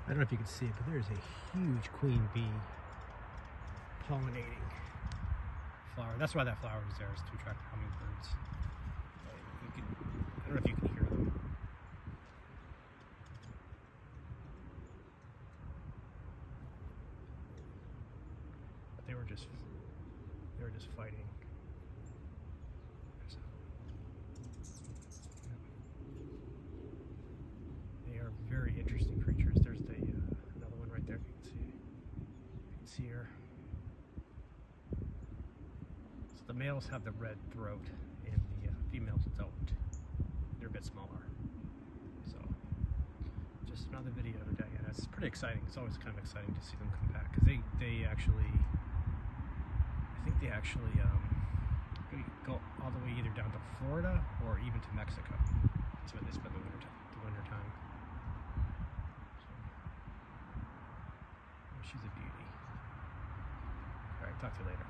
I don't know if you can see it, but there's a huge queen bee pollinating flower. That's why that flower is there, is to attract hummingbirds. I don't know if you can hear them. But they were just fighting. They are very interesting creatures. There's another one right there. You can see her. So the males have the red throat, and the females don't. They're a bit smaller. So just another video today, and it's pretty exciting. It's always kind of exciting to see them come back, because they actually, I think they actually go all the way either down to Florida or even to Mexico. That's where they spend the winter time. So, she's a beauty. All right, talk to you later.